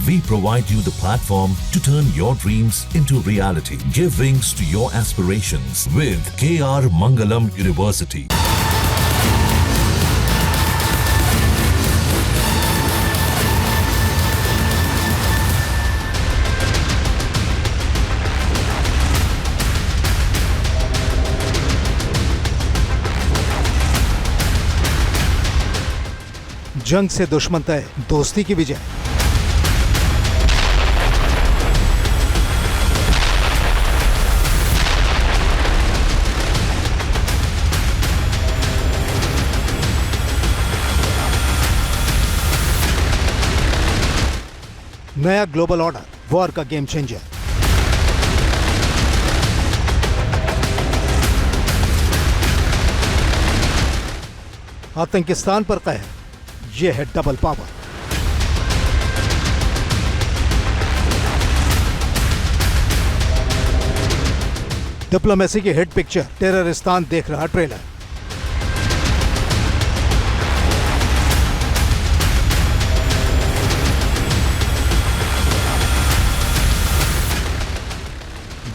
We provide you the platform to turn your dreams into reality. Give wings to your aspirations with KR Mangalam University. जंग से दुश्मन तय, दोस्ती की विजय। नया ग्लोबल ऑर्डर, वॉर का गेम चेंजर। आतंकिस्तान पर कहर, यह है डबल पावर। डिप्लोमेसी की हिट पिक्चर टेररिस्तान देख रहा ट्रेलर।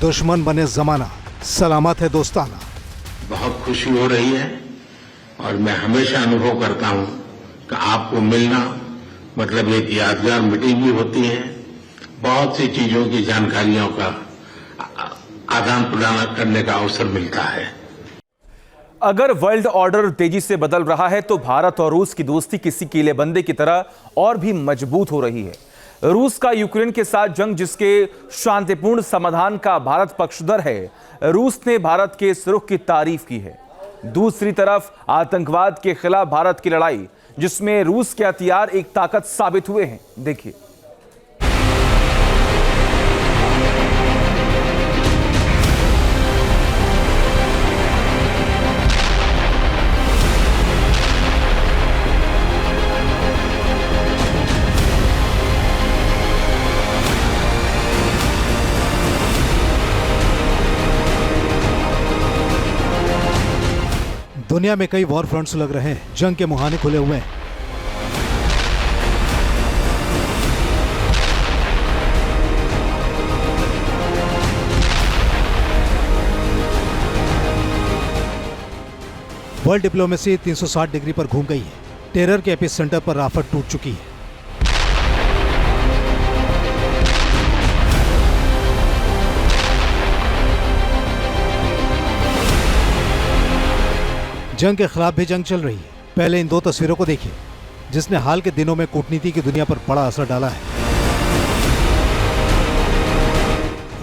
दुश्मन बने जमाना, सलामत है दोस्ताना। बहुत खुशी हो रही है और मैं हमेशा अनुभव करता हूं कि आपको मिलना मतलब एक यादगार मीटिंग भी होती है, बहुत सी चीजों की जानकारियों का आदान प्रदान करने का अवसर मिलता है। अगर वर्ल्ड ऑर्डर तेजी से बदल रहा है तो भारत और रूस की दोस्ती किसी कीलेबंदे की तरह और भी मजबूत हो रही है। रूस का यूक्रेन के साथ जंग, जिसके शांतिपूर्ण समाधान का भारत पक्षधर है, रूस ने भारत के इस रुख की तारीफ की है। दूसरी तरफ आतंकवाद के खिलाफ भारत की लड़ाई, जिसमें रूस के हथियार एक ताकत साबित हुए हैं। देखिए, दुनिया में कई वॉर फ्रंट्स लग रहे हैं, जंग के मुहाने खुले हुए हैं। वर्ल्ड डिप्लोमेसी 360 डिग्री पर घूम गई है। टेरर के एपिसेंटर पर राफत टूट चुकी है। जंग के खिलाफ भी जंग चल रही है। पहले इन दो तस्वीरों को देखिए, जिसने हाल के दिनों में कूटनीति की दुनिया पर बड़ा असर डाला है।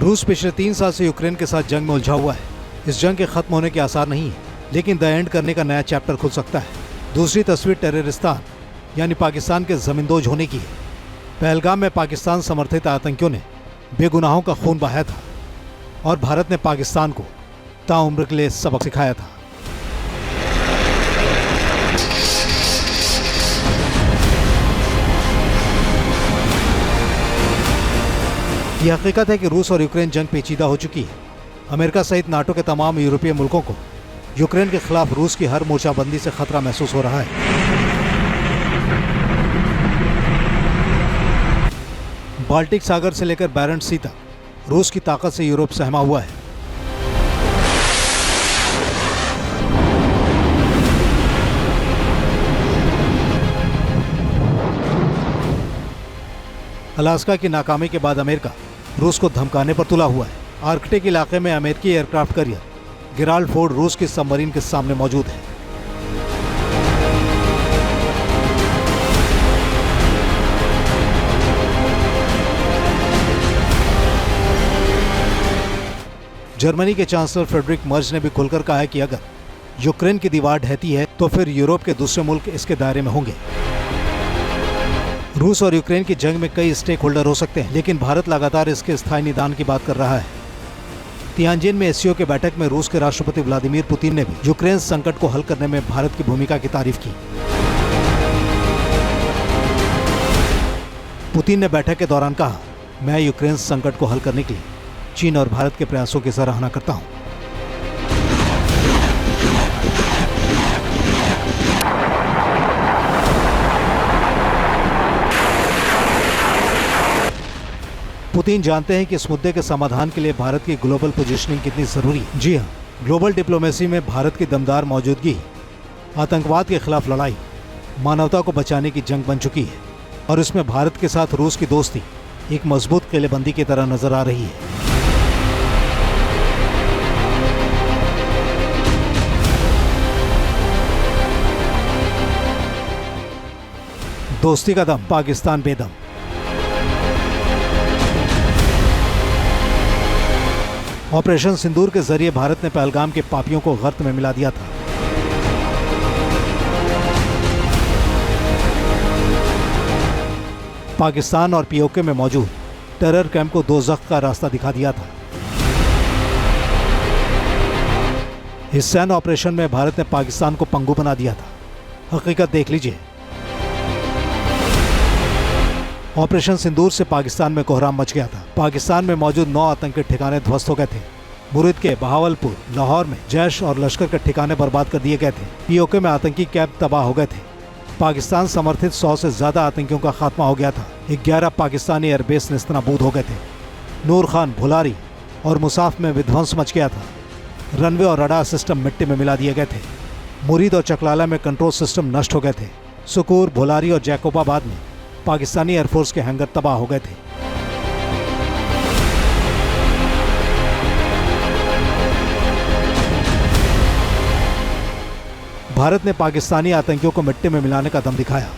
रूस पिछले 3 साल से यूक्रेन के साथ जंग में उलझा हुआ है। इस जंग के खत्म होने के आसार नहीं है, लेकिन द एंड करने का नया चैप्टर खुल सकता है। दूसरी तस्वीर टेररिस्तान यानी पाकिस्तान के जमींदोज होने की है। पहलगाम में पाकिस्तान समर्थित आतंकियों ने बेगुनाहों का खून बहाया था और भारत ने पाकिस्तान को ताउम्र के लिए सबक सिखाया था। यह हकीकत है कि रूस और यूक्रेन जंग पेचीदा हो चुकी है। अमेरिका सहित नाटो के तमाम यूरोपीय मुल्कों को यूक्रेन के खिलाफ रूस की हर मोर्चाबंदी से खतरा महसूस हो रहा है। बाल्टिक सागर से लेकर बैरेंट्स सी तक रूस की ताकत से यूरोप सहमा हुआ है। अलास्का की नाकामी के बाद अमेरिका रूस को धमकाने पर तुला हुआ है। आर्कटिक इलाके में अमेरिकी एयरक्राफ्ट कैरियर गिराल्ड फोर्ड रूस की सबमरीन के सामने मौजूद है। जर्मनी के चांसलर फ्रेडरिक मर्ज ने भी खुलकर कहा है कि अगर यूक्रेन की दीवार ढहती है तो फिर यूरोप के दूसरे मुल्क इसके दायरे में होंगे। रूस और यूक्रेन की जंग में कई स्टेक होल्डर हो सकते हैं, लेकिन भारत लगातार इसके स्थायी निदान की बात कर रहा है। तियानजिन में एससीओ के बैठक में रूस के राष्ट्रपति व्लादिमीर पुतिन ने भी यूक्रेन संकट को हल करने में भारत की भूमिका की तारीफ की। पुतिन ने बैठक के दौरान कहा, मैं यूक्रेन संकट को हल करने के लिए चीन और भारत के प्रयासों की सराहना करता हूं। पुतिन जानते हैं कि इस मुद्दे के समाधान के लिए भारत की ग्लोबल पोजीशनिंग कितनी जरूरी है। जी हाँ, ग्लोबल डिप्लोमेसी में भारत की दमदार मौजूदगी आतंकवाद के खिलाफ लड़ाई, मानवता को बचाने की जंग बन चुकी है और इसमें भारत के साथ रूस की दोस्ती एक मजबूत किलेबंदी की तरह नजर आ रही है। दोस्ती का दम, पाकिस्तान बेदम। ऑपरेशन सिंदूर के जरिए भारत ने पहलगाम के पापियों को गर्त में मिला दिया था। पाकिस्तान और पीओके में मौजूद टेरर कैंप को दोज़ख का रास्ता दिखा दिया था। इस सैन्य ऑपरेशन में भारत ने पाकिस्तान को पंगु बना दिया था। हकीकत देख लीजिए, ऑपरेशन सिंदूर से पाकिस्तान में कोहराम मच गया था। पाकिस्तान में मौजूद 9 आतंकी ठिकाने ध्वस्त हो गए थे। मुरीद के बहावलपुर, लाहौर में जैश और लश्कर के ठिकाने बर्बाद कर दिए गए थे। पीओके में आतंकी कैंप तबाह हो गए थे। पाकिस्तान समर्थित 100 से ज्यादा आतंकियों का खात्मा हो गया था। 11 पाकिस्तानी एयरबेस नेस्तनाबूद हो गए थे। नूर खान, भुलारी और मुसाफ में विध्वंस मच गया था। रनवे और रडार सिस्टम मिट्टी में मिला दिए गए थे। मुरीद और चकलाला में कंट्रोल सिस्टम नष्ट हो गए थे। सुकूर, भुलारी और जैकोबाबाद में पाकिस्तानी एयरफोर्स के हैंगर तबाह हो गए थे। भारत ने पाकिस्तानी आतंकियों को मिट्टी में मिलाने का दम दिखाया।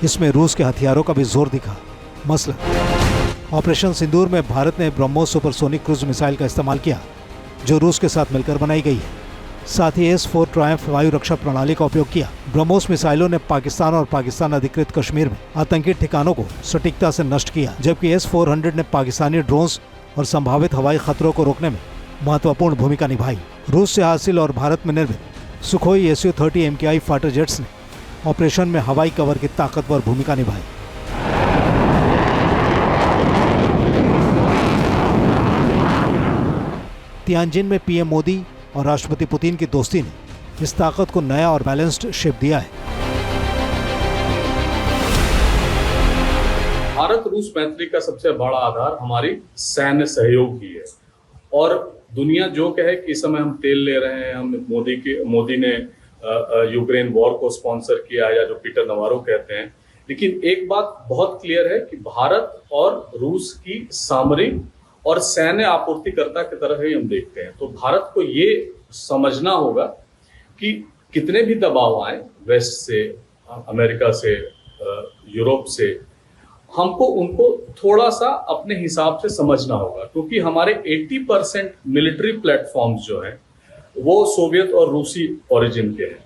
इसमें रूस के हथियारों का भी जोर दिखा। मसलन ऑपरेशन सिंदूर में भारत ने ब्रह्मोस सुपरसोनिक क्रूज मिसाइल का इस्तेमाल किया, जो रूस के साथ मिलकर बनाई गई है। साथ ही S-4 ट्रायम्फ वायु रक्षा प्रणाली का उपयोग किया। ब्रह्मोस मिसाइलों ने पाकिस्तान और पाकिस्तान अधिकृत कश्मीर में आतंकी ठिकानों को सटीकता से नष्ट किया, जबकि S-400 ने पाकिस्तानी ड्रोन्स और संभावित हवाई खतरों को रोकने में महत्वपूर्ण भूमिका निभाई। रूस से हासिल और भारत में निर्मित Sukhoi Su-30 MKI fighter jets ने ऑपरेशन में हवाई कवर की ताकतवर भूमिका निभाई। तियानजिन में पीएम मोदी और राष्ट्रपति पुतिन की दोस्ती ने इस ताकत को नया और बैलेंस्ड शेप दिया है। भारत रूस मैत्री का सबसे बड़ा आधार हमारी सैन्य सहयोग ही है। और दुनिया जो कहे कि इस समय हम तेल ले रहे हैं, हम मोदी ने यूक्रेन वॉर को स्पॉन्सर किया, या जो पीटर नवारो कहते हैं, लेकिन एक बात बहुत क्लियर है कि भारत और रूस की सामरिक और सैन्य आपूर्तिकर्ता की तरह ही हम देखते हैं। तो भारत को ये समझना होगा कि कितने भी दबाव आए, वेस्ट से, अमेरिका से, यूरोप से, हमको उनको थोड़ा सा अपने हिसाब से समझना होगा, क्योंकि हमारे 80% मिलिट्री प्लेटफॉर्म्स जो हैं वो सोवियत और रूसी ओरिजिन के हैं।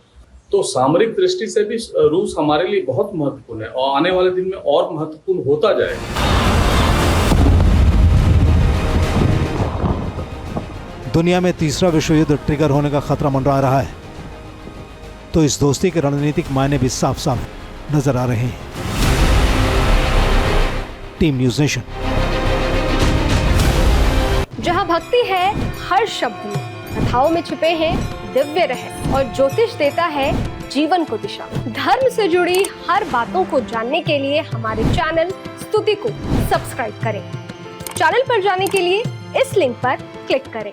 तो सामरिक दृष्टि से भी रूस हमारे लिए बहुत महत्वपूर्ण है और आने वाले दिन में और महत्वपूर्ण होता जाएगा। दुनिया में तीसरा विश्व युद्ध ट्रिगर होने का खतरा मंडरा रहा है, तो इस दोस्ती के रणनीतिक मायने भी साफ साफ नजर आ रहे हैं। Team news nation. जहां भक्ति है हर शब्द में, कथाओं में छुपे हैं दिव्य रहस्य और ज्योतिष देता है जीवन को दिशा। धर्म से जुड़ी हर बातों को जानने के लिए हमारे चैनल स्तुति को सब्सक्राइब करें। चैनल पर जाने के लिए इस लिंक पर क्लिक करें।